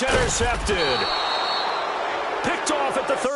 It's intercepted. Picked off at the 30.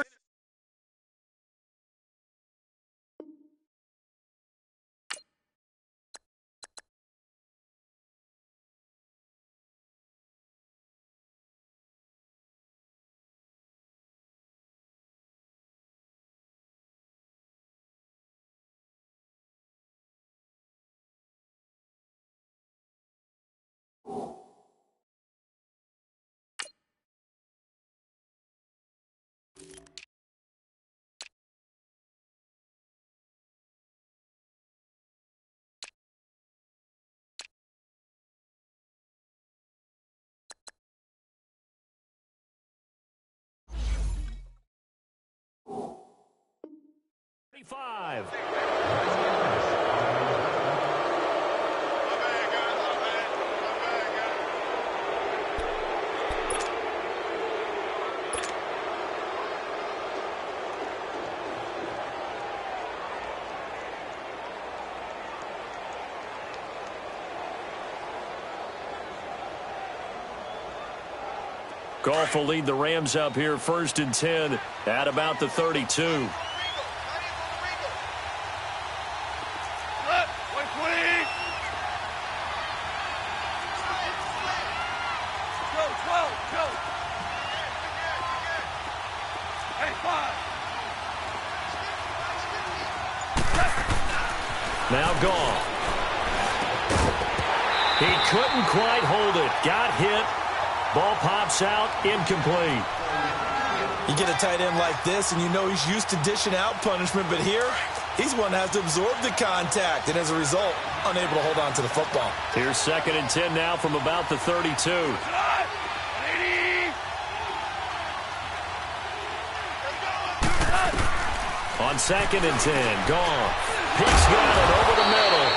Five. Goff will lead the Rams up here 1st and 10 at about the 32. Now Goff. He couldn't quite hold it. Got hit. Ball pops out. Incomplete. You get a tight end like this, and you know he's used to dishing out punishment, but here, he's one that has to absorb the contact, and as a result, unable to hold on to the football. Here's 2nd and 10 now from about the 32. On 2nd and 10, Goff. He's got it over the middle.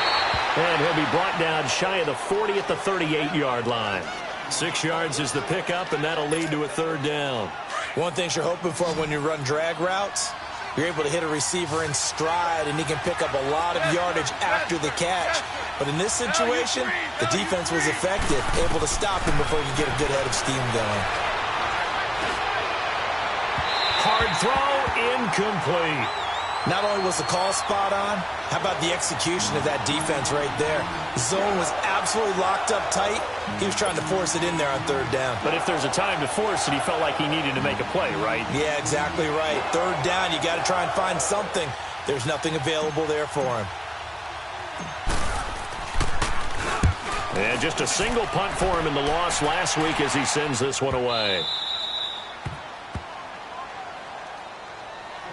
And he'll be brought down shy of the 40 at the 38-yard line. 6 yards is the pickup, and that'll lead to a 3rd down. One thing you're hoping for when you run drag routes, you're able to hit a receiver in stride, and he can pick up a lot of yardage after the catch. But in this situation, the defense was effective, able to stop him before you get a good head of steam going. Hard throw, incomplete. Not only was the call spot on, how about the execution of that defense right there? The zone was absolutely locked up tight. He was trying to force it in there on 3rd down. But if there's a time to force it, he felt like he needed to make a play, right? Yeah, exactly right. 3rd down, you got to try and find something. There's nothing available there for him. And just a single punt for him in the loss last week as he sends this one away.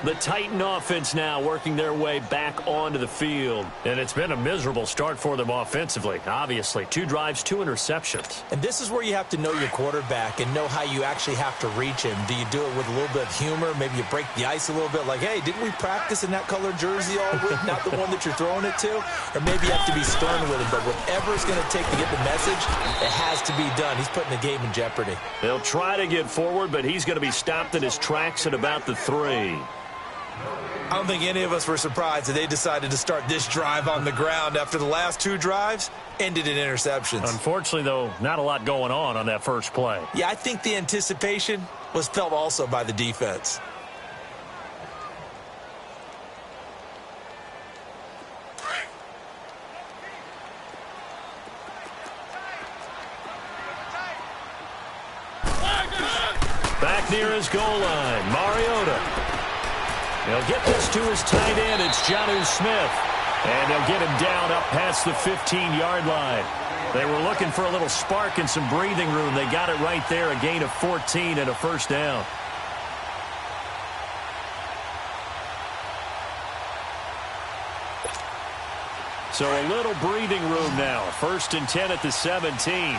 The Titan offense now working their way back onto the field. And it's been a miserable start for them offensively, obviously. 2 drives, 2 interceptions. And this is where you have to know your quarterback and know how you actually have to reach him. Do you do it with a little bit of humor? Maybe you break the ice a little bit like, hey, didn't we practice in that colored jersey all week? Not the one that you're throwing it to? Or maybe you have to be stern with him. But whatever it's going to take to get the message, it has to be done. He's putting the game in jeopardy. They'll try to get forward, but he's going to be stopped in his tracks at about the 3. I don't think any of us were surprised that they decided to start this drive on the ground after the last 2 drives ended in interceptions. Unfortunately, though, not a lot going on that first play. Yeah, I think the anticipation was felt also by the defense. Back near his goal line, Mariota. He'll get this to his tight end. It's Jonnu Smith. And he'll get him down up past the 15-yard line. They were looking for a little spark and some breathing room. They got it right there, a gain of 14 and a 1st down. So a little breathing room now. 1st and 10 at the 17.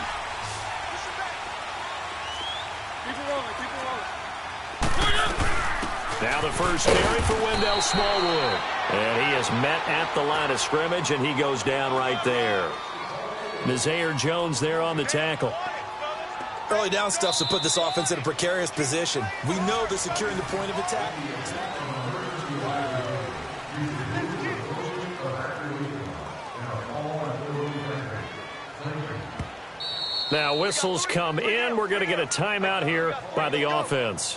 Now the first carry for Wendell Smallwood. And he is met at the line of scrimmage, and he goes down right there. Nazaire Jones there on the tackle. Early down stuff to put this offense in a precarious position. We know they're securing the point of attack. Now whistles come in. We're going to get a timeout here by the offense.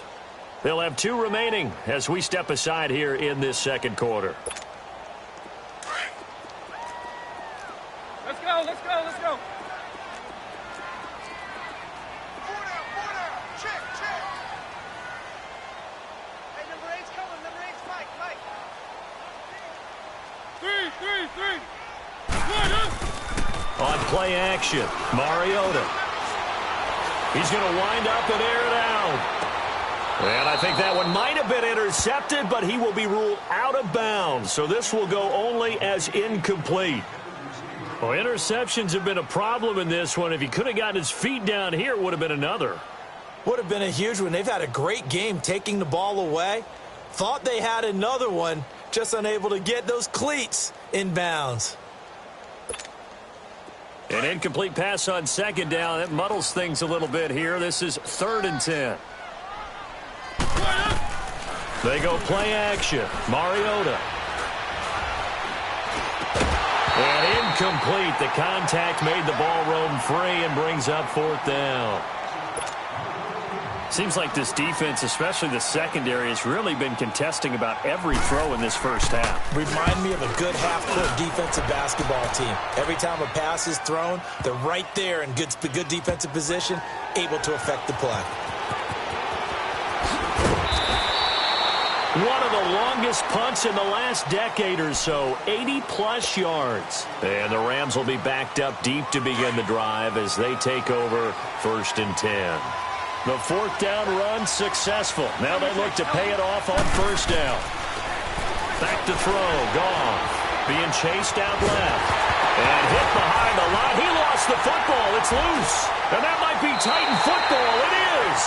They'll have 2 remaining as we step aside here in this second quarter. Let's go, let's go, let's go. Check, check. Hey, number 8's coming. Number 8's Mike, Mike. 3. On play action, Mariota. He's going to wind up and air it out. And I think that one might have been intercepted, but he will be ruled out of bounds. So this will go only as incomplete. Well, interceptions have been a problem in this one. If he could have gotten his feet down here, it would have been another. Would have been a huge one. They've had a great game taking the ball away. Thought they had another one, just unable to get those cleats in bounds. An incomplete pass on second down. That muddles things a little bit here. This is 3rd and 10. They go play action. Mariota. And incomplete. The contact made the ball roam free and brings up 4th down. Seems like this defense, especially the secondary, has really been contesting about every throw in this first half. Remind me of a good half-court defensive basketball team. Every time a pass is thrown, they're right there in good defensive position, able to affect the play. One of the longest punts in the last decade or so, 80-plus yards. And the Rams will be backed up deep to begin the drive as they take over 1st and 10. The 4th down run successful. Now they look to pay it off on 1st down. Back to throw. Goff being chased out left. And hit behind the line. He lost the football. It's loose. And that might be Titan football. It is.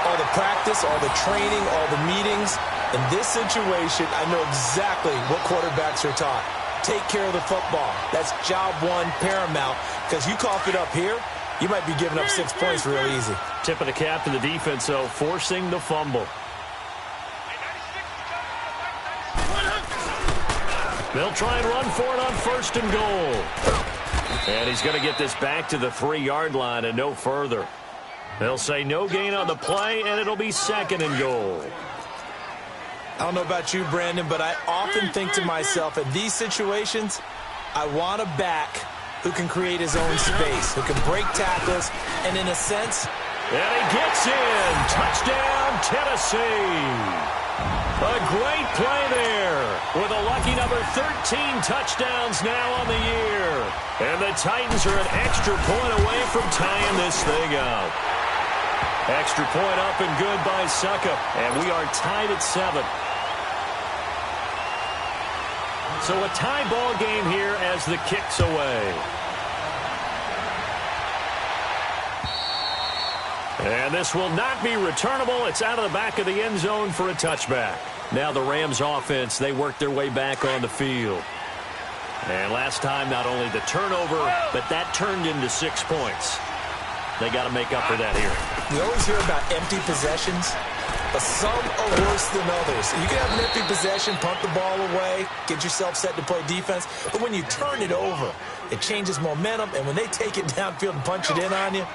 All the practice, all the training, all the meetings. In this situation, I know exactly what quarterbacks are taught. Take care of the football. That's job 1 paramount. Because you cough it up here, you might be giving up 6 points real easy. Tip of the cap to the defense, though, forcing the fumble. They'll try and run for it on 1st and goal. And he's going to get this back to the 3-yard line and no further. They'll say no gain on the play, and it'll be 2nd and goal. I don't know about you, Brandon, but I often think to myself, in these situations, I want a back who can create his own space, who can break tackles, and in a sense... And he gets in. Touchdown, Tennessee. A great play there with a lucky number 13 touchdowns now on the year. And the Titans are an extra point away from tying this thing up. Extra point up and good by Suckup. And we are tied at 7. So a tie ball game here as the kick's away. And this will not be returnable. It's out of the back of the end zone for a touchback. Now the Rams offense, they work their way back on the field. And last time, not only the turnover, but that turned into 6 points. They got to make up for that here. You always hear about empty possessions, but some are worse than others. You can have an empty possession, punt the ball away, get yourself set to play defense, but when you turn it over, it changes momentum, and when they take it downfield and punch it in on you,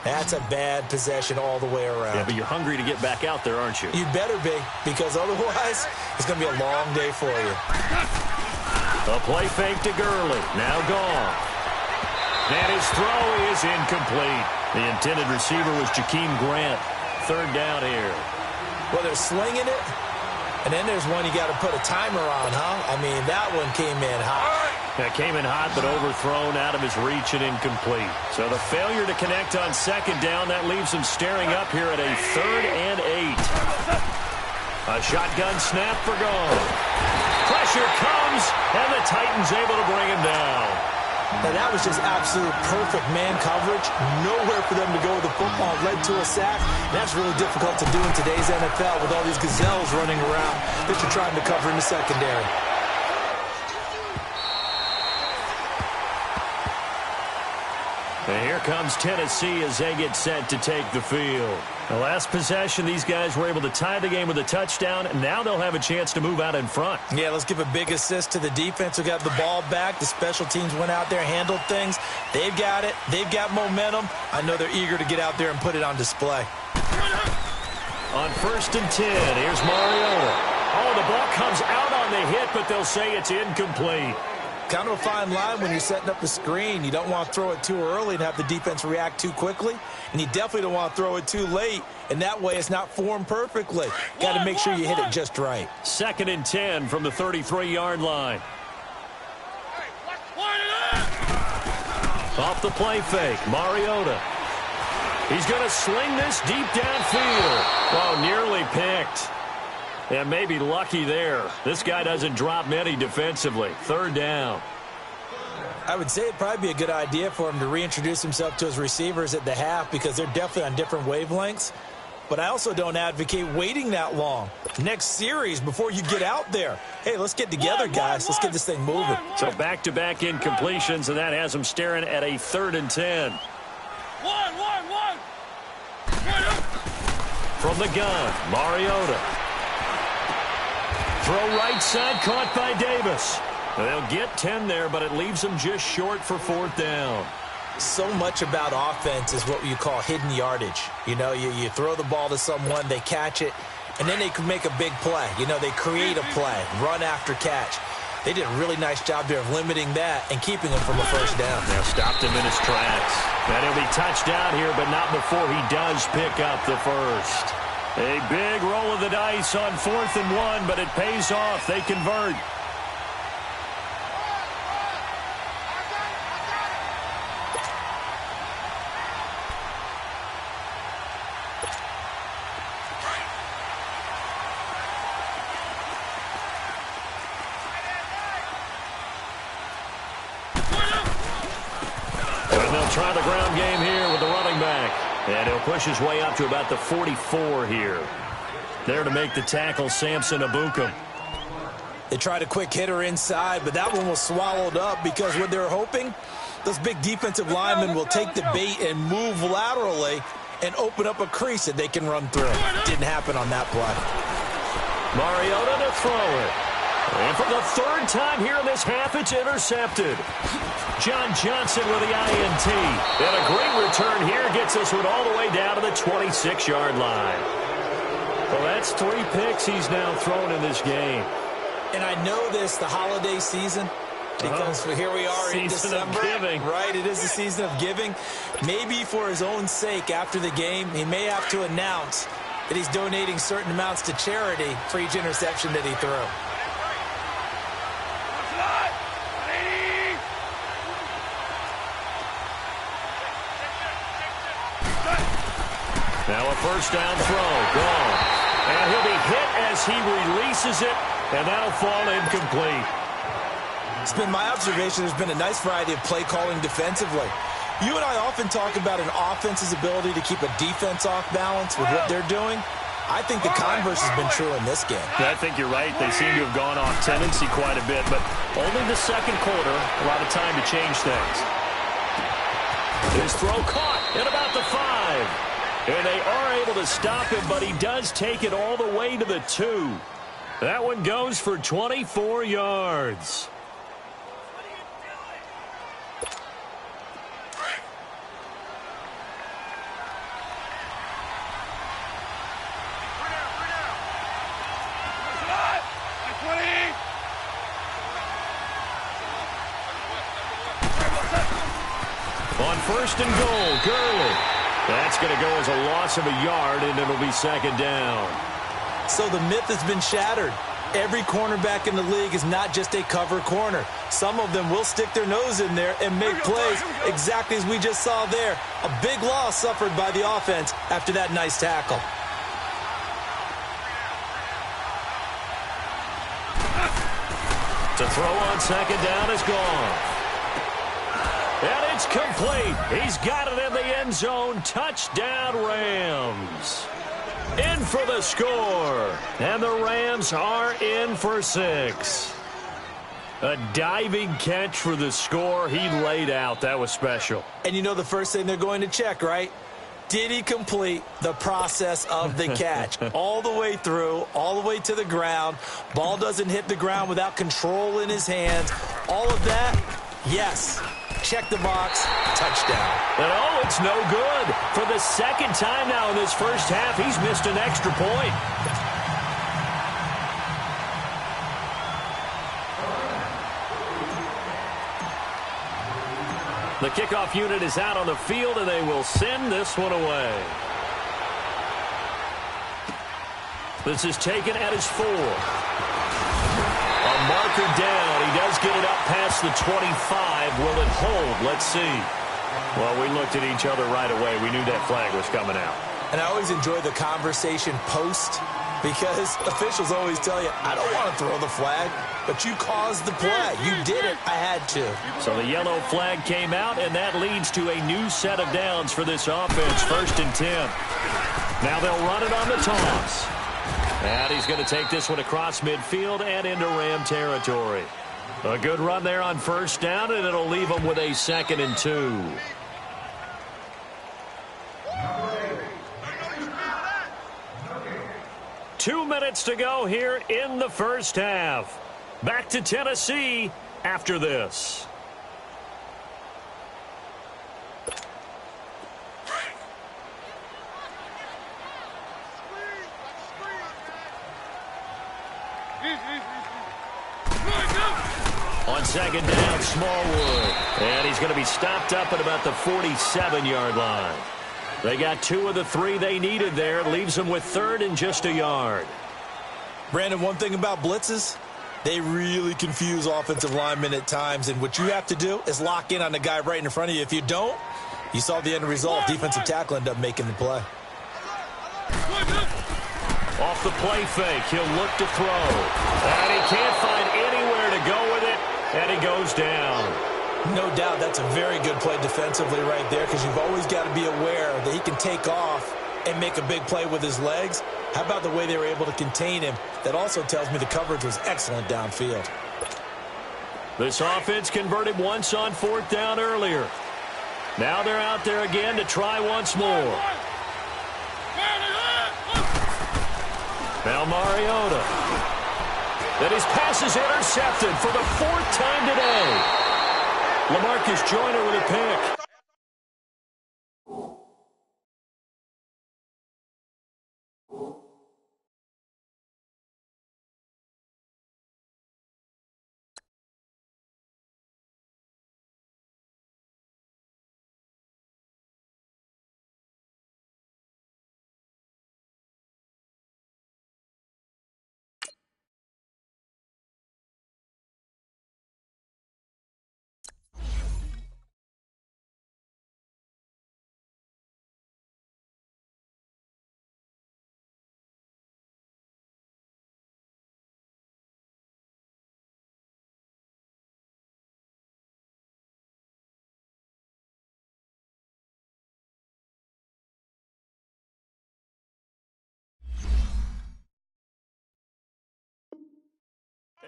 that's a bad possession all the way around. Yeah, but you're hungry to get back out there, aren't you? You'd better be, because otherwise, it's going to be a long day for you. A play fake to Gurley. Now gone. And his throw is incomplete. The intended receiver was Jakeem Grant. 3rd down here. Well, they're slinging it, and then there's one you got to put a timer on, huh? I mean, that one came in hot. That came in hot, but overthrown out of his reach and incomplete. So the failure to connect on 2nd down, that leaves him staring up here at a 3rd and 8. A shotgun snap for goal. Pressure comes, and the Titans able to bring him down. Now, that was just absolute perfect man coverage. Nowhere for them to go with the football. Led to a sack. That's really difficult to do in today's NFL with all these gazelles running around that you're trying to cover in the secondary. And here comes Tennessee as they get set to take the field. The last possession, these guys were able to tie the game with a touchdown, and now they'll have a chance to move out in front. Yeah, let's give a big assist to the defense who got the ball back. The special teams went out there, handled things. They've got it. They've got momentum. I know they're eager to get out there and put it on display. On 1st and 10, here's Mariota. Oh, the ball comes out on the hit, but they'll say it's incomplete. Kind of a fine line when you're setting up a screen. You don't want to throw it too early and have the defense react too quickly. And you definitely don't want to throw it too late. And that way it's not formed perfectly. Got to make sure you hit it just right. 2nd and 10 from the 33-yard line. Off the play fake, Mariota. He's going to sling this deep downfield. Oh, nearly picked. And maybe lucky there. This guy doesn't drop many defensively. 3rd down. I would say it'd probably be a good idea for him to reintroduce himself to his receivers at the half because they're definitely on different wavelengths. But I also don't advocate waiting that long. Next series before you get out there. Hey, let's get together, guys. Let's get this thing moving. So back-to-back incompletions, and that has him staring at a 3rd and 10. From the gun, Mariota. Throw right side, caught by Davis. They'll get 10 there, but it leaves them just short for 4th down. So much about offense is what you call hidden yardage. You know, you throw the ball to someone, they catch it, and then they can make a big play. You know, they create a play, run after catch. They did a really nice job there of limiting that and keeping him from a 1st down. Now stopped him in his tracks. And he'll be touched down here, but not before he does pick up the 1st. A big roll of the dice on 4th and 1, but it pays off. They convert. And they'll try the ground game here with the running back. And he'll push his way up to about the 44 here. There to make the tackle, Samson Abukum. They tried a quick hitter inside, but that one was swallowed up because what they're hoping, those big defensive linemen will take the bait and move laterally and open up a crease that they can run through. Didn't happen on that play. Mariota to throw it. And for the 3rd time here in this half, it's intercepted. John Johnson with the INT. And a great return here gets us one all the way down to the 26-yard line. Well, that's 3 picks he's now thrown in this game. And I know this, the holiday season, because here we are in December. Right, it is the season of giving. Maybe for his own sake after the game, he may have to announce that he's donating certain amounts to charity for each interception that he threw. Now a 1st down throw, gone. And he'll be hit as he releases it, and that'll fall incomplete. It's been my observation there's been a nice variety of play calling defensively. You and I often talk about an offense's ability to keep a defense off balance with what they're doing. I think the converse has been true in this game. I think you're right. They seem to have gone off tendency quite a bit, but only the 2nd quarter, a lot of time to change things. His throw caught at about the 5. And they are able to stop him, but he does take it all the way to the 2. That one goes for 24 yards. On 1st and goal, Gurley. That's going to go as a loss of a yard, and it'll be 2nd down. So the myth has been shattered. Every cornerback in the league is not just a cover corner. Some of them will stick their nose in there and make plays exactly as we just saw there. A big loss suffered by the offense after that nice tackle. To throw on 2nd down is gone. And it's complete. He's got it in the end zone. Touchdown, Rams. In for the score. And the Rams are in for 6. A diving catch for the score. He laid out. That was special. And you know the first thing they're going to check, right? Did he complete the process of the catch? All the way through, all the way to the ground. Ball doesn't hit the ground without control in his hands. All of that, yes. Check the box, touchdown. And oh, it's no good. For the second time now in this first half, he's missed an extra point. The kickoff unit is out on the field, and they will send this one away. This is taken at his 4. A marker down. He does get it up past the 25. Will it hold? Let's see. Well, we looked at each other right away. We knew that flag was coming out. And I always enjoy the conversation post because officials always tell you, I don't want to throw the flag, but you caused the play. You did it. I had to. So the yellow flag came out, and that leads to a new set of downs for this offense. 1st and 10. Now they'll run it on the toss. And he's going to take this one across midfield and into Ram territory. A good run there on 1st down, and it'll leave them with a 2nd and 2. Two minutes to go here in the first half. Back to Tennessee after this. On 2nd down, Smallwood. And he's going to be stopped up at about the 47-yard line. They got 2 of the 3 they needed there. Leaves them with 3rd and just a yard. Brandon, one thing about blitzes, they really confuse offensive linemen at times. And what you have to do is lock in on the guy right in front of you. If you don't, you saw the end result. Defensive tackle ended up making the play. Off the play fake, he'll look to throw. And he can't find anywhere to go with it, and he goes down. No doubt that's a very good play defensively right there because you've always got to be aware that he can take off and make a big play with his legs. How about the way they were able to contain him? That also tells me the coverage was excellent downfield. This offense converted once on 4th down earlier. Now they're out there again to try once more. Now Mariota. That his pass is intercepted for the 4th time today. LaMarcus Joyner with a pick.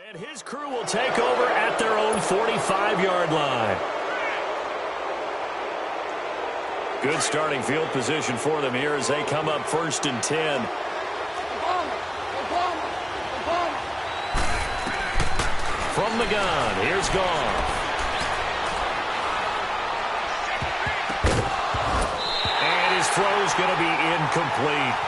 And his crew will take over at their own 45-yard line. Good starting field position for them here as they come up 1st and 10. From the gun, here's Goff. And his throw's going to be incomplete.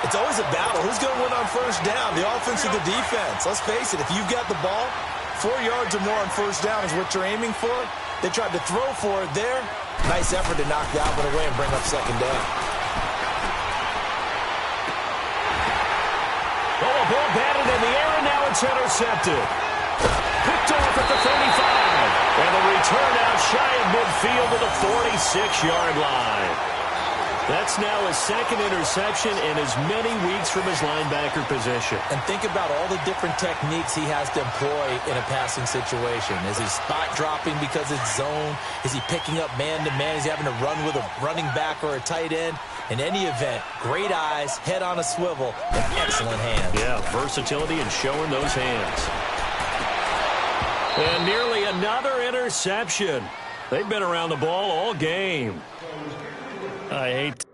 It's always a battle. Who's going to win on 1st down, the offense or the defense? Let's face it, if you've got the ball, 4 yards or more on 1st down is what you're aiming for. They tried to throw for it there. Nice effort to knock that one away and bring up 2nd down. Oh, a ball batted in the air, and now it's intercepted. Picked off at the 35. And the return out shy of midfield to the 46-yard line. That's now his 2nd interception in as many weeks from his linebacker position. And think about all the different techniques he has to employ in a passing situation. Is he spot dropping because it's zone? Is he picking up man-to-man? Is he having to run with a running back or a tight end? In any event, great eyes, head on a swivel, and excellent hands. Yeah, versatility and showing those hands. And nearly another interception. They've been around the ball all game. I hate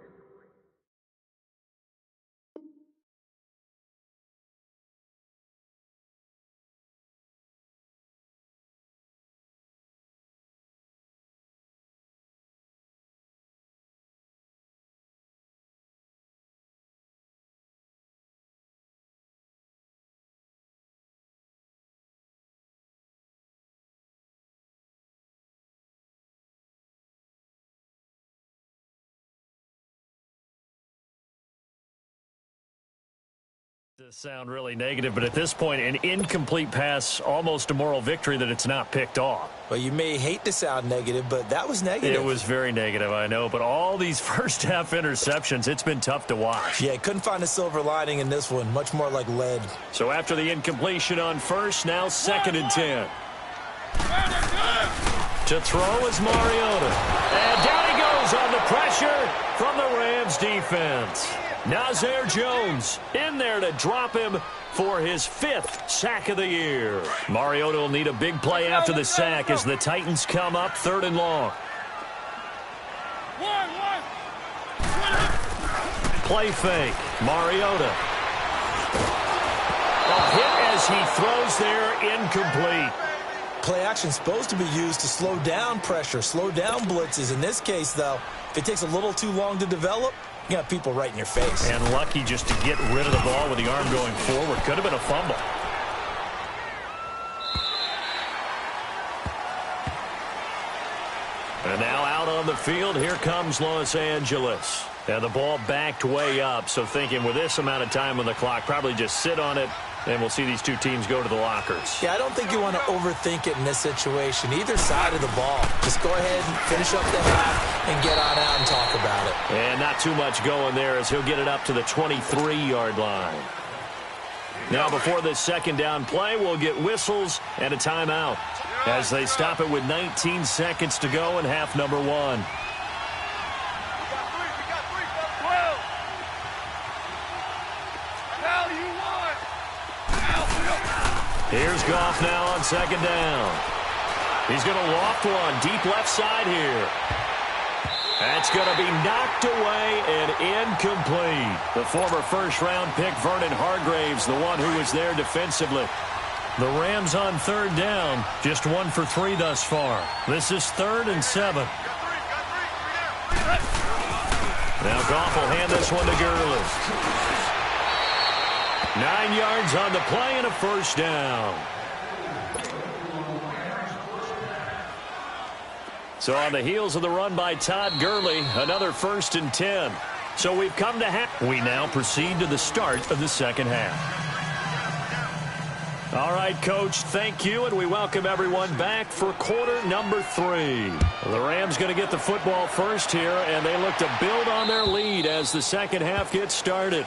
to sound really negative, but at this point, an incomplete pass, almost a moral victory that it's not picked off. Well, you may hate to sound negative, but that was negative. It was very negative, I know, but all these first-half interceptions, it's been tough to watch. Yeah, couldn't find a silver lining in this one. Much more like lead. So after the incompletion on first, now 2nd and 10. To throw is Mariota. And down he goes on the pressure from the Rams defense. Nazir Jones in there to drop him for his 5th sack of the year. Mariota will need a big play after the sack as the Titans come up 3rd and long. Play fake. Mariota. A hit as he throws there, incomplete. Play action supposed to be used to slow down pressure, slow down blitzes. In this case, though, if it takes a little too long to develop, you got people right in your face. And lucky just to get rid of the ball with the arm going forward. Could have been a fumble. And now out on the field, here comes Los Angeles. And the ball backed way up, so thinking with this amount of time on the clock, probably just sit on it, and we'll see these two teams go to the lockers. Yeah, I don't think you want to overthink it in this situation. Either side of the ball. Just go ahead and finish up the half and get on out and talk about it. And not too much going there as he'll get it up to the 23-yard line. Now before this 2nd down play, we'll get whistles and a timeout as they stop it with 19 seconds to go in half number 1. Here's Goff now on 2nd down. He's going to loft one deep left side here. That's going to be knocked away and incomplete. The former first-round pick, Vernon Hargraves, the one who was there defensively. The Rams on 3rd down, just 1 for 3 thus far. This is 3rd and 7. Now Goff will hand this one to Gurley. 9 yards on the play and a 1st down. So on the heels of the run by Todd Gurley, another 1st and 10. So we've come to half. We now proceed to the start of the 2nd half. All right, Coach, thank you, and we welcome everyone back for quarter number 3. The Rams going to get the football first here, and they look to build on their lead as the 2nd half gets started.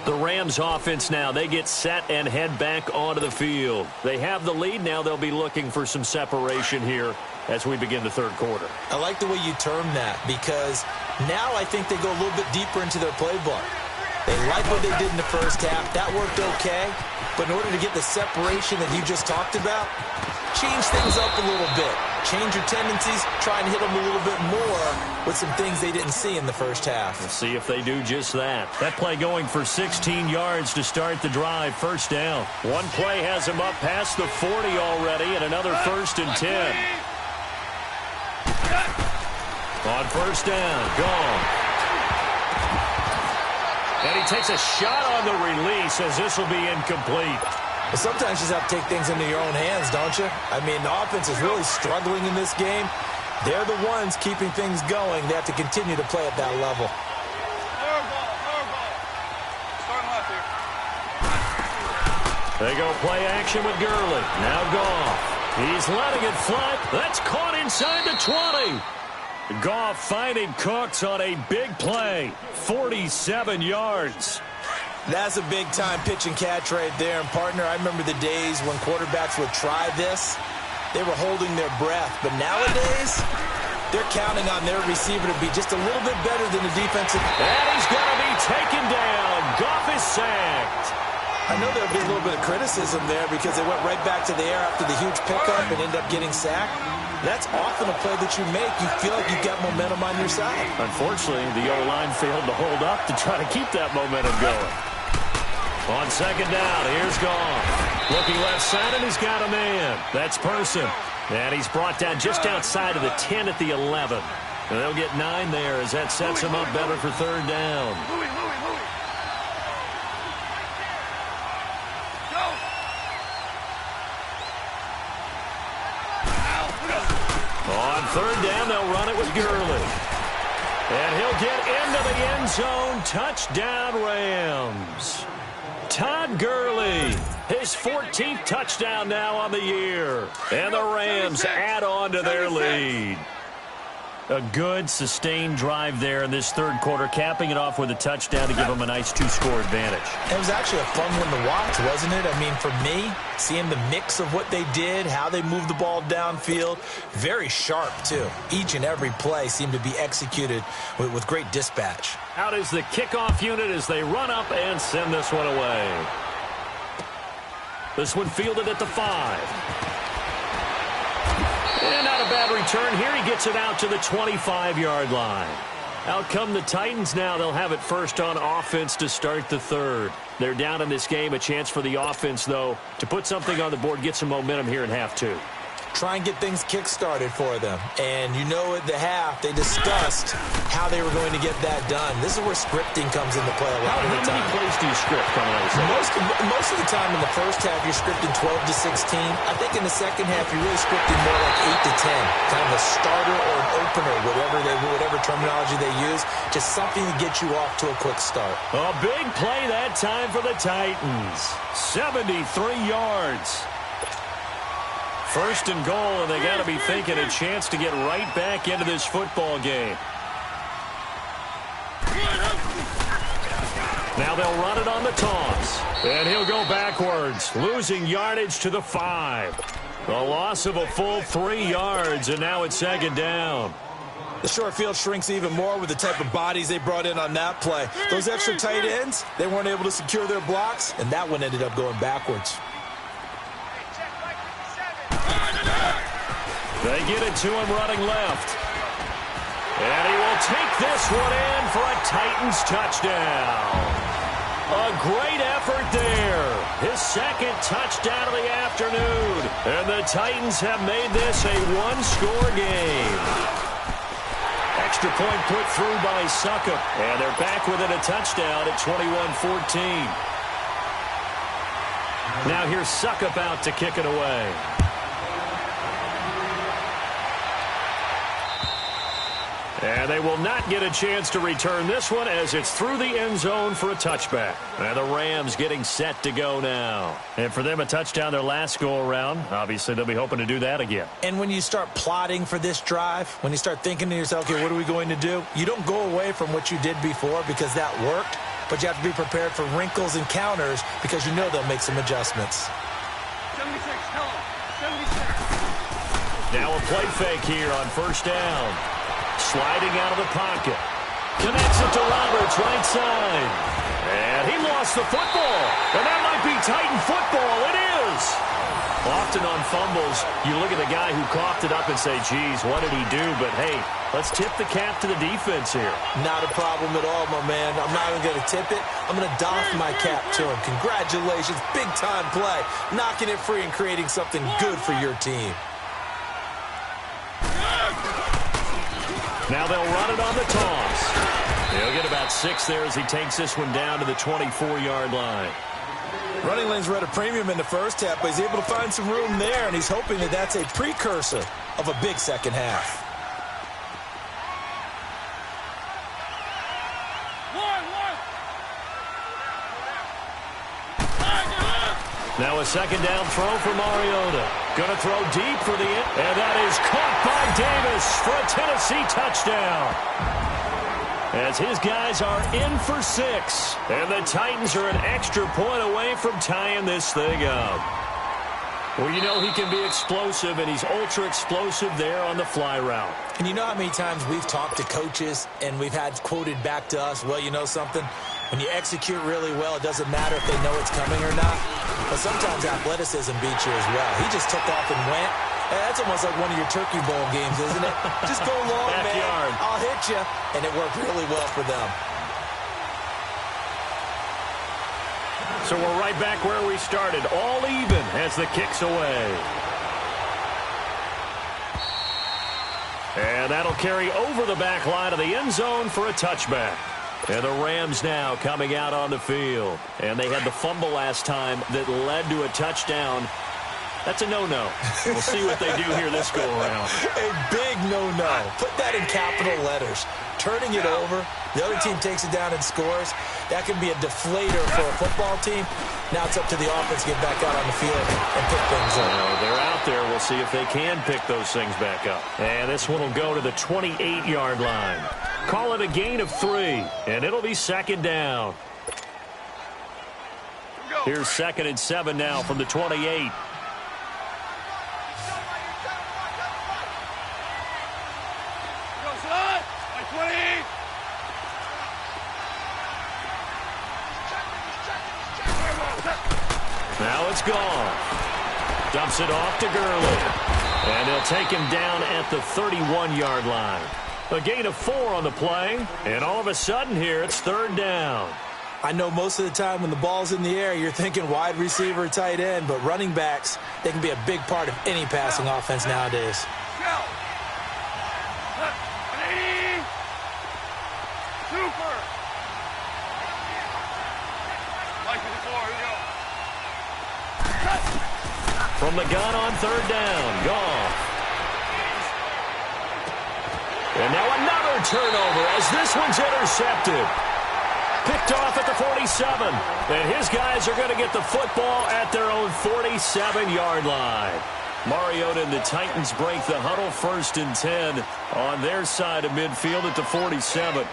The Rams offense now, they get set and head back onto the field. They have the lead now. They'll be looking for some separation here as we begin the 3rd quarter. I like the way you term that because now I think they go a little bit deeper into their playbook. They like what they did in the 1st half. That worked okay. But in order to get the separation that you just talked about, change things up a little bit. Change your tendencies, try and hit them a little bit more with some things they didn't see in the 1st half. We'll see if they do just that. That play going for 16 yards to start the drive, 1st down. One play has him up past the 40 already, and another 1st and 10. On 1st down, gone. And he takes a shot on the release as this will be incomplete. But sometimes you just have to take things into your own hands, don't you? I mean, the offense is really struggling in this game. They're the ones keeping things going. They have to continue to play at that level. They go play action with Gurley. Now Goff. He's letting it fly. That's caught inside the 20. Goff finding Cooks on a big play. 47 yards. That's a big-time pitch and catch right there. And, partner, I remember the days when quarterbacks would try this. They were holding their breath. But nowadays, they're counting on their receiver to be just a little bit better than the defensive. And he's going to be taken down. Goff is sacked. I know there'll be a little bit of criticism there because they went right back to the air after the huge pickup and ended up getting sacked. That's often a play that you make. You feel like you've got momentum on your side. Unfortunately, the O-line failed to hold up to try to keep that momentum going. On second down, here's Goff. Looking left side, and he's got a man. That's Person. And he's brought down just outside of the 10 at the 11. And they'll get 9 there as that sets him up better for third down. On third down, they'll run it with Gurley. And he'll get into the end zone. Touchdown, Rams. Todd Gurley, his 14th touchdown now on the year. And the Rams add on to their lead. A good, sustained drive there in this third quarter, capping it off with a touchdown to give them a nice 2-score advantage. It was actually a fun one to watch, wasn't it? I mean, for me, seeing the mix of what they did, how they moved the ball downfield, very sharp, too. Each and every play seemed to be executed with great dispatch. Out is the kickoff unit as they run up and send this one away. This one fielded at the 5. And not a bad return here. He gets it out to the 25-yard line. Out come the Titans now. They'll have it first on offense to start the third. They're down in this game. A chance for the offense, though, to put something on the board, get some momentum here in half 2. Try and get things kick-started for them. And you know at the half, they discussed how they were going to get that done. This is where scripting comes into play a lot of the time. How many plays do you script coming out of the Most of the time in the first half, you're scripting 12 to 16. I think in the second half, you're really scripting more like 8 to 10. Kind of a starter or an opener, whatever terminology they use. Just something to get you off to a quick start. A big play that time for the Titans. 73 yards. First and goal, and they got to be thinking a chance to get right back into this football game. Now they'll run it on the toss. And he'll go backwards, losing yardage to the 5. A loss of a full 3 yards, and now it's second down. The short field shrinks even more with the type of bodies they brought in on that play. Those extra tight ends, they weren't able to secure their blocks, and that one ended up going backwards. They get it to him running left. And he will take this one in for a Titans touchdown. A great effort there. His second touchdown of the afternoon. And the Titans have made this a 1-score game. Extra point put through by Succop. And they're back within a touchdown at 21-14. Now here's Succop out to kick it away. And they will not get a chance to return this one as it's through the end zone for a touchback. And the Rams getting set to go now. And for them, a touchdown their last go-around. Obviously, they'll be hoping to do that again. And when you start plotting for this drive, when you start thinking to yourself, okay, what are we going to do? You don't go away from what you did before because that worked, but you have to be prepared for wrinkles and counters because you know they'll make some adjustments. 76, tell him. 76. Now a play fake here on first down. Sliding out of the pocket. Connects it to Roberts, right side. And he lost the football. And that might be Titan football. It is. Often on fumbles, you look at the guy who coughed it up and say, geez, what did he do? But, hey, let's tip the cap to the defense here. Not a problem at all, my man. I'm not even going to tip it. I'm going to doff my cap to him. Congratulations. Big-time play. Knocking it free and creating something good for your team. Now they'll run it on the toss. He'll get about 6 there as he takes this one down to the 24-yard line. Running lanes were at a premium in the first half, but he's able to find some room there, and he's hoping that that's a precursor of a big second half. Now a second down throw for Mariota. Going to throw deep for the end. And that is caught by Davis for a Tennessee touchdown. As his guys are in for 6. And the Titans are an extra point away from tying this thing up. Well, you know he can be explosive, and he's ultra-explosive there on the fly route. And you know how many times we've talked to coaches and we've had quoted back to us, well, you know something? When you execute really well, it doesn't matter if they know it's coming or not. But sometimes athleticism beats you as well. He just took off and went. Hey, that's almost like one of your Turkey Bowl games, isn't it? Just go long, man. I'll hit you. And it worked really well for them. So we're right back where we started. All even as the kick's away. And that'll carry over the back line of the end zone for a touchback. And the Rams now coming out on the field. And they had the fumble last time that led to a touchdown. That's a no-no. We'll see what they do here this go-around. A big no-no. Put that in capital letters. Turning it over, the other team takes it down and scores. That can be a deflator for a football team. Now it's up to the offense to get back out on the field and pick things up. They're out there. We'll see if they can pick those things back up. And this one will go to the 28-yard line. Call it a gain of 3, and it'll be second down. Here's 2nd and 7 now from the 28. Now it's gone. Dumps it off to Gurley. And they'll take him down at the 31-yard line. A gain of 4 on the play. And all of a sudden here, it's 3rd down. I know most of the time when the ball's in the air, you're thinking wide receiver, tight end. But running backs, they can be a big part of any passing offense nowadays. From the gun on 3rd down, Goff. And now another turnover as this one's intercepted. Picked off at the 47. And his guys are going to get the football at their own 47-yard line. Mariota and the Titans break the huddle, 1st and 10 on their side of midfield at the 47.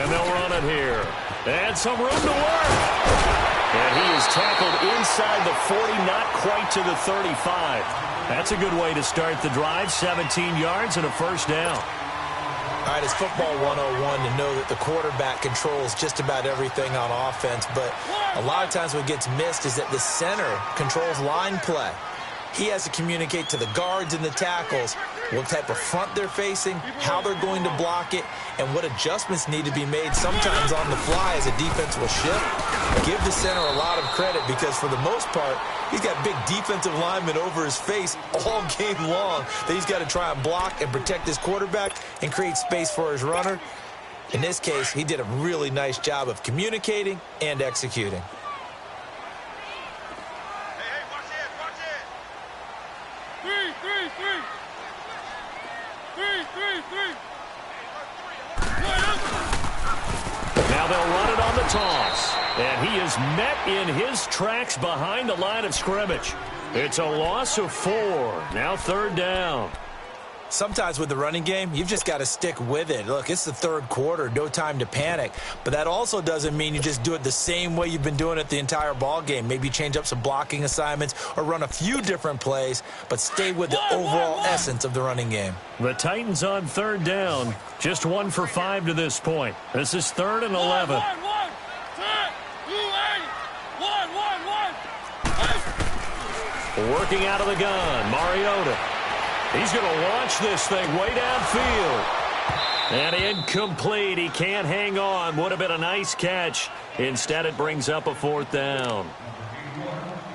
And they'll run it here. And some room to work. And he is tackled inside the 40, not quite to the 35. That's a good way to start the drive. 17 yards and a 1st down. All right, it's football 101 to know that the quarterback controls just about everything on offense. But a lot of times what gets missed is that the center controls line play. He has to communicate to the guards and the tackles what type of front they're facing, how they're going to block it, and what adjustments need to be made sometimes on the fly as a defense will shift. Give the center a lot of credit because for the most part, he's got big defensive linemen over his face all game long that he's got to try and block and protect his quarterback and create space for his runner. In this case, he did a really nice job of communicating and executing. Now they'll run it on the toss. And he is met in his tracks behind the line of scrimmage. It's a loss of 4. Now 3rd down. Sometimes with the running game, you've just got to stick with it. Look, it's the 3rd quarter, no time to panic. But that also doesn't mean you just do it the same way you've been doing it the entire ball game. Maybe change up some blocking assignments or run a few different plays, but stay with the overall essence of the running game. The Titans on 3rd down, just 1 for 5 to this point. This is 3rd and 11. Working out of the gun, Mariota. He's going to launch this thing way downfield. And incomplete. He can't hang on. Would have been a nice catch. Instead, it brings up a 4th down.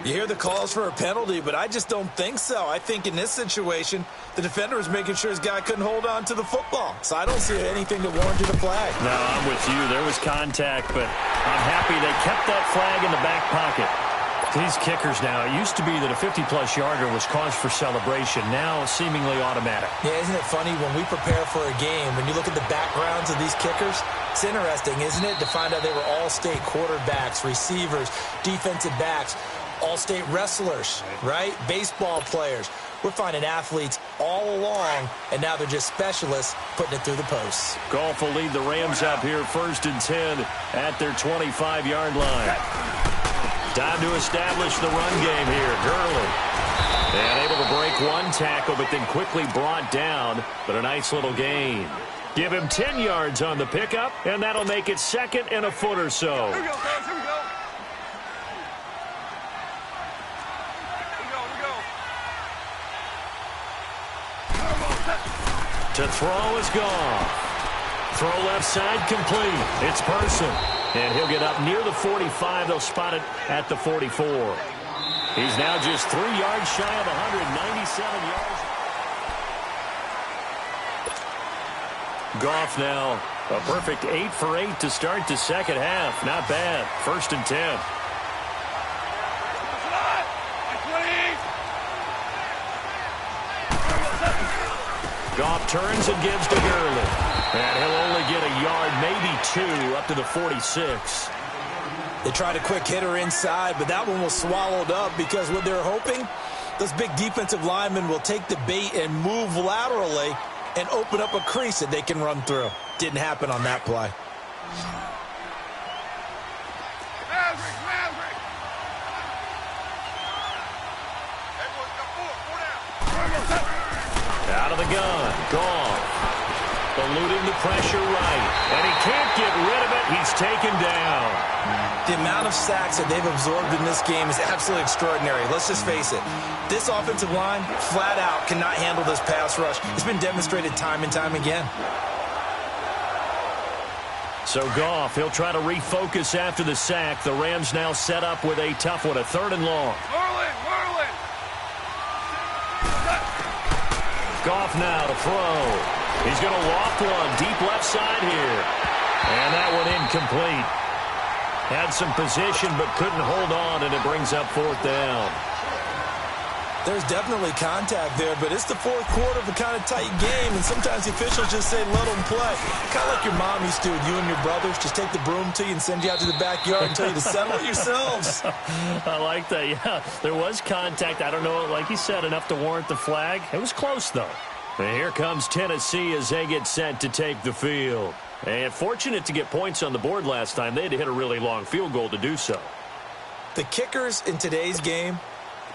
You hear the calls for a penalty, but I just don't think so. I think in this situation, the defender was making sure his guy couldn't hold on to the football. So I don't see anything that warranted a flag. No, I'm with you. There was contact, but I'm happy they kept that flag in the back pocket. These kickers now, it used to be that a 50-plus yarder was cause for celebration. Now, seemingly automatic. Yeah, isn't it funny when we prepare for a game, when you look at the backgrounds of these kickers, it's interesting, isn't it, to find out they were all-state quarterbacks, receivers, defensive backs, all-state wrestlers, right? Baseball players. We're finding athletes all along, and now they're just specialists putting it through the posts. Goff will lead the Rams up here 1st and 10 at their 25-yard line. Time to establish the run game here. Gurley. And able to break one tackle, but then quickly brought down. But a nice little gain. Give him 10 yards on the pickup, and that'll make it second and a foot or so. Here we go, fellas. Here we go. To throw is Goff. Throw left side complete. It's Person. And he'll get up near the 45. They'll spot it at the 44. He's now just 3 yards shy of 197 yards. Goff now a perfect 8 for 8 to start the second half. Not bad. 1st and 10. Goff turns and gives to Gurley. And he'll only get a yard, maybe 2, up to the 46. They tried a quick hitter inside, but that one was swallowed up because what they're hoping, those big defensive linemen will take the bait and move laterally and open up a crease that they can run through. Didn't happen on that play. Out of the gun, Goff. Eluding the pressure right. And he can't get rid of it. He's taken down. The amount of sacks that they've absorbed in this game is absolutely extraordinary. Let's just face it. This offensive line, flat out, cannot handle this pass rush. It's been demonstrated time and time again. So Goff, he'll try to refocus after the sack. The Rams now set up with a tough one, a 3rd and long. Whirling. Goff now to throw. He's going to loft one deep left side here. And that one incomplete. Had some position but couldn't hold on, and it brings up 4th down. There's definitely contact there, but it's the 4th quarter of a kind of tight game, and sometimes the officials just say, let them play. Kind of like your mom used to with you and your brothers. Just take the broom to you and send you out to the backyard and tell you to settle it yourselves. I like that, yeah. There was contact. I don't know, like you said, enough to warrant the flag. It was close, though. And here comes Tennessee as they get set to take the field. And fortunate to get points on the board last time. They had to hit a really long field goal to do so. The kickers in today's game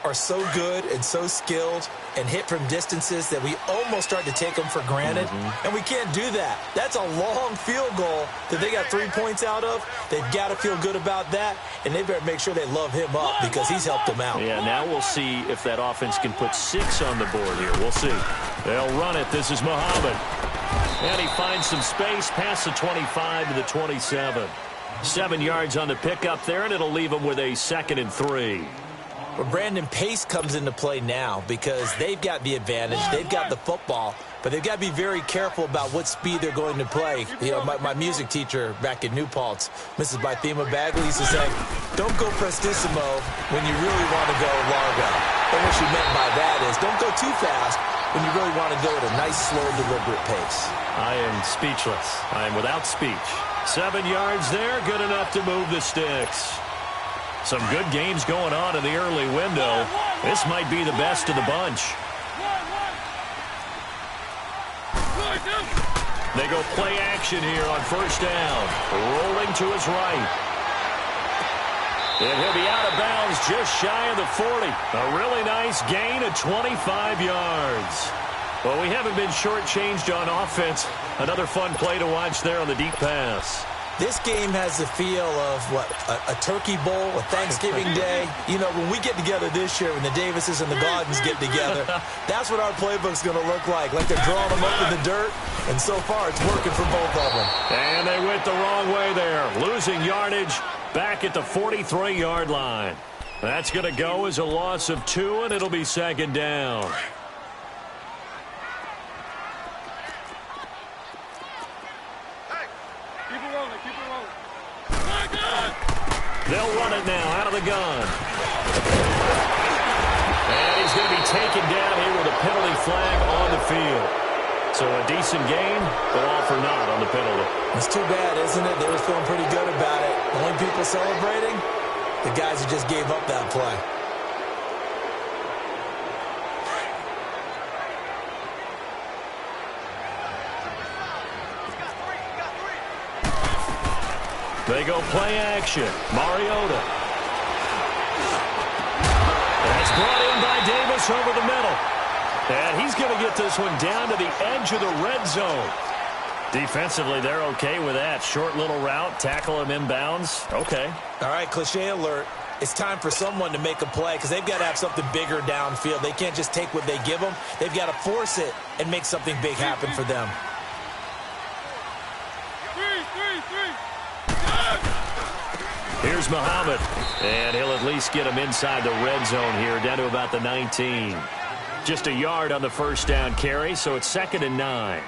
are so good and so skilled and hit from distances that we almost start to take them for granted. And we can't do that. That's a long field goal that they got 3 points out of. They've got to feel good about that, and they better make sure they love him up because he's helped them out. Yeah, now we'll see if that offense can put 6 on the board here. We'll see. They'll run it. This is Muhammad. And he finds some space past the 25 to the 27. 7 yards on the pickup there, and it'll leave him with a 2nd and 3. But Brandon, pace comes into play now because they've got the advantage. They've got the football, but they've got to be very careful about what speed they're going to play. You know, my music teacher back in New Paltz, Mrs. Bythema Bagley, used to say, don't go prestissimo when you really want to go largo. And what she meant by that is don't go too fast when you really want to go at a nice, slow, deliberate pace. I am speechless. I am without speech. 7 yards there, good enough to move the sticks. Some good games going on in the early window. This might be the best of the bunch. They go play action here on 1st down. Rolling to his right. And he'll be out of bounds just shy of the 40. A really nice gain of 25 yards. Well, we haven't been shortchanged on offense. Another fun play to watch there on the deep pass. This game has the feel of, a turkey bowl, a Thanksgiving day. You know, when we get together this year, when the Davises and the Gardens get together, that's what our playbook's going to look like they're drawing them up in the dirt, and so far it's working for both of them. And they went the wrong way there, losing yardage back at the 43-yard line. That's going to go as a loss of 2, and it'll be 2nd down. They'll run it now out of the gun. And he's going to be taken down here with a penalty flag on the field. So a decent game, but all for naught on the penalty. It's too bad, isn't it? They were feeling pretty good about it. The only people celebrating, the guys who just gave up that play. They go play action. Mariota. That's brought in by Davis over the middle. And he's going to get this one down to the edge of the red zone. Defensively, they're okay with that. Short little route, tackle him inbounds. Okay. All right, cliche alert. It's time for someone to make a play because they've got to have something bigger downfield. They can't just take what they give them. They've got to force it and make something big happen for them. Here's Muhammad, and he'll at least get him inside the red zone here, down to about the 19. Just a yard on the first down carry, so it's 2nd and 9.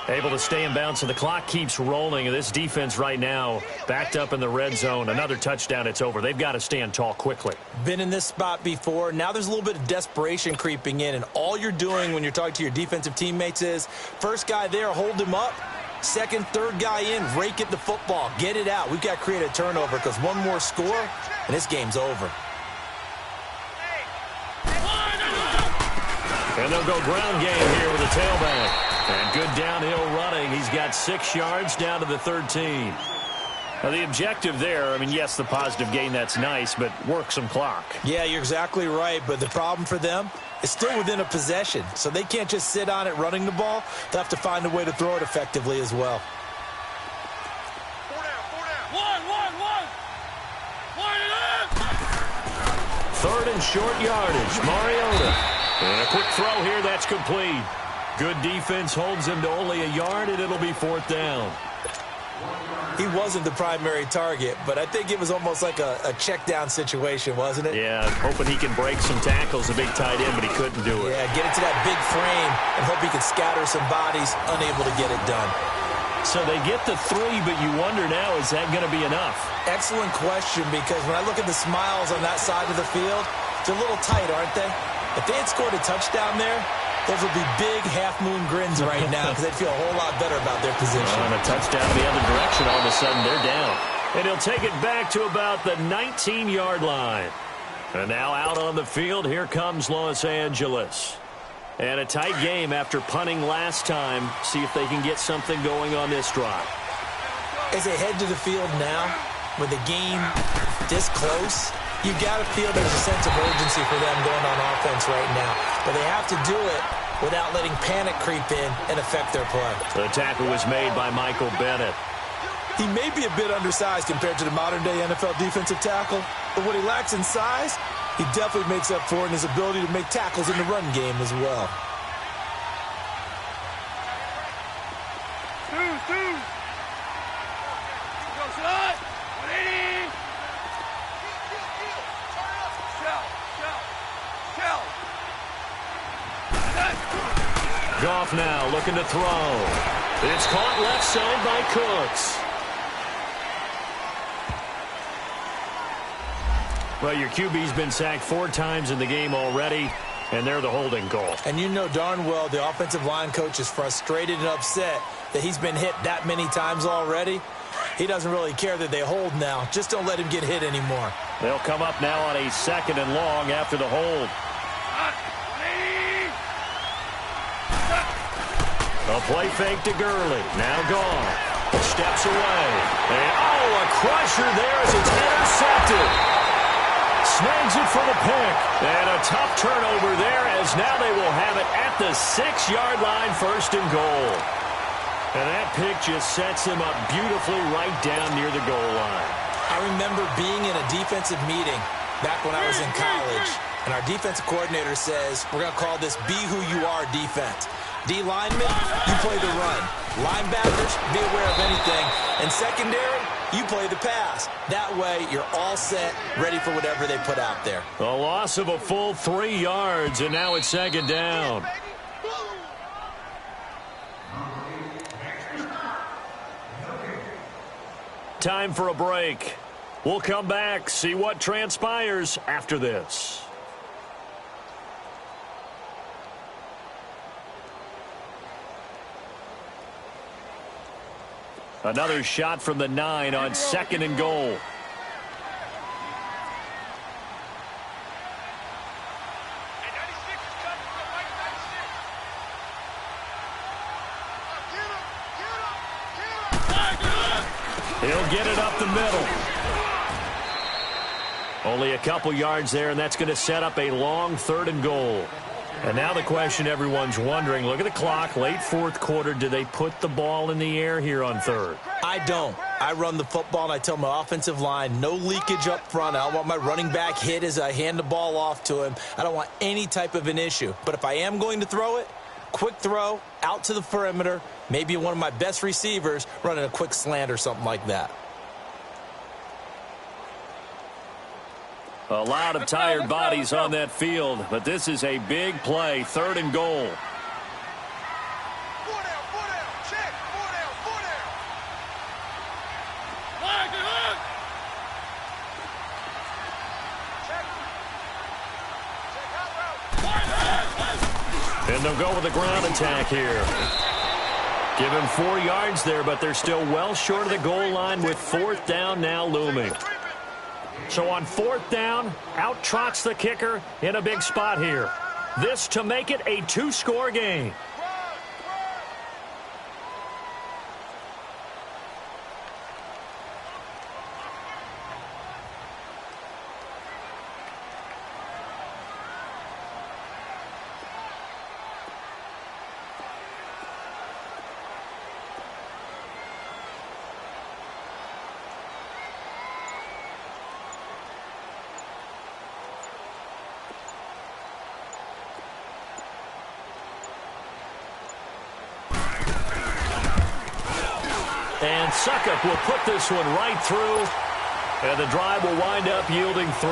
Able to stay in bounds, and the clock keeps rolling. And this defense right now backed up in the red zone. Another touchdown, it's over. They've got to stand tall quickly. Been in this spot before. Now there's a little bit of desperation creeping in, and all you're doing when you're talking to your defensive teammates is first guy there, hold him up. Second, third guy in, rake at the football. Get it out. We've got to create a turnover because one more score, and this game's over. And they'll go ground game here with a tailback. And good downhill running. He's got 6 yards down to the 13. Now, the objective there, I mean, yes, the positive gain, that's nice, but work some clock. Yeah, you're exactly right, but the problem for them is still within a possession, so they can't just sit on it running the ball. They'll have to find a way to throw it effectively as well. 3rd and short yardage. Mariota. And a quick throw here, that's complete. Good defense holds him to only a yard, and it'll be 4th down. He wasn't the primary target, but I think it was almost like a check down situation, wasn't it? Yeah, hoping he can break some tackles, a big tight end, but he couldn't do it. Yeah, get into that big frame and hope he can scatter some bodies, unable to get it done. So they get the 3, but you wonder now, is that going to be enough? Excellent question, because when I look at the smiles on that side of the field, they're a little tight, aren't they? If they had scored a touchdown there, those would be big half-moon grins right now because they'd feel a whole lot better about their position. On a touchdown the other direction, all of a sudden they're down. And he'll take it back to about the 19-yard line. And now out on the field, here comes Los Angeles. And a tight game after punting last time. See if they can get something going on this drive. As they head to the field now, with the game this close, you've got to feel there's a sense of urgency for them going on offense right now. But they have to do it without letting panic creep in and affect their play. The tackle was made by Michael Bennett. He may be a bit undersized compared to the modern-day NFL defensive tackle, but what he lacks in size, he definitely makes up for it in his ability to make tackles in the run game as well. Goff now looking to throw. It's caught left side by Cooks. Well, your QB's been sacked 4 times in the game already, and they're the holding goal. And you know darn well the offensive line coach is frustrated and upset that he's been hit that many times already. He doesn't really care that they hold now. Just don't let him get hit anymore. They'll come up now on a 2nd and long after the hold. A play fake to Gurley. Now gone. Steps away. And, a crusher there as it's intercepted. Snags it for the pick. And a tough turnover there as now they will have it at the 6-yard line, 1st and goal. And that pick just sets him up beautifully right down near the goal line. I remember being in a defensive meeting back when I was in college, and our defensive coordinator says, we're going to call this Be Who You Are defense. D linemen, you play the run. Linebackers, be aware of anything. And secondary, you play the pass. That way, you're all set, ready for whatever they put out there. A loss of a full 3 yards, and now it's 2nd down. Time for a break. We'll come back, see what transpires after this. Another shot from the 9 on 2nd and goal. He'll get it up the middle. Only a couple yards there, and that's going to set up a long 3rd and goal. And now the question everyone's wondering, look at the clock, late fourth quarter, do they put the ball in the air here on third? I don't. I run the football, and I tell my offensive line, no leakage up front. I don't want my running back hit as I hand the ball off to him. I don't want any type of an issue. But if I am going to throw it, quick throw, out to the perimeter, maybe one of my best receivers running a quick slant or something like that. A lot of tired bodies on that field, but this is a big play, third and goal. Four down, check, four down. Flag and hook. Check. And they'll go with the ground attack here. Give him 4 yards there, but they're still well short of the goal line with fourth down now looming. So on fourth down, out trots the kicker in a big spot here. This to make it a 2-score game. And Suckup will put this one right through, and the drive will wind up yielding 3.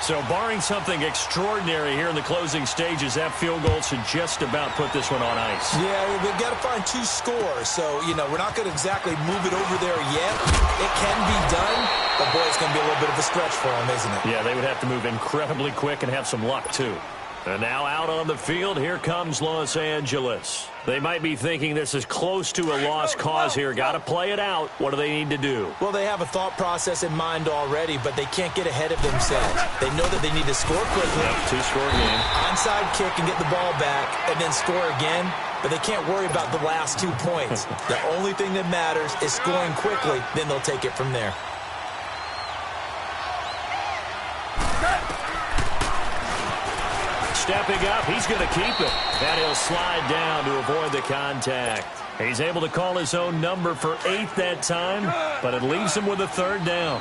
So barring something extraordinary here in the closing stages, that field goal should just about put this one on ice. Yeah, we've got to find 2 scores. So, we're not going to exactly move it over there yet. It can be done, but, boy, it's going to be a little bit of a stretch for them, isn't it? Yeah, they would have to move incredibly quick and have some luck, too. And now out on the field, here comes Los Angeles. They might be thinking this is close to a lost cause here. Got to play it out. What do they need to do? Well, they have a thought process in mind already, but they can't get ahead of themselves. They know that they need to score quickly. Yep, 2-score game. Onside kick and get the ball back and then score again, but they can't worry about the last 2 points. The only thing that matters is scoring quickly, then they'll take it from there. Stepping up, he's going to keep it. And he'll slide down to avoid the contact. He's able to call his own number for 8 that time, but it leaves him with a third down.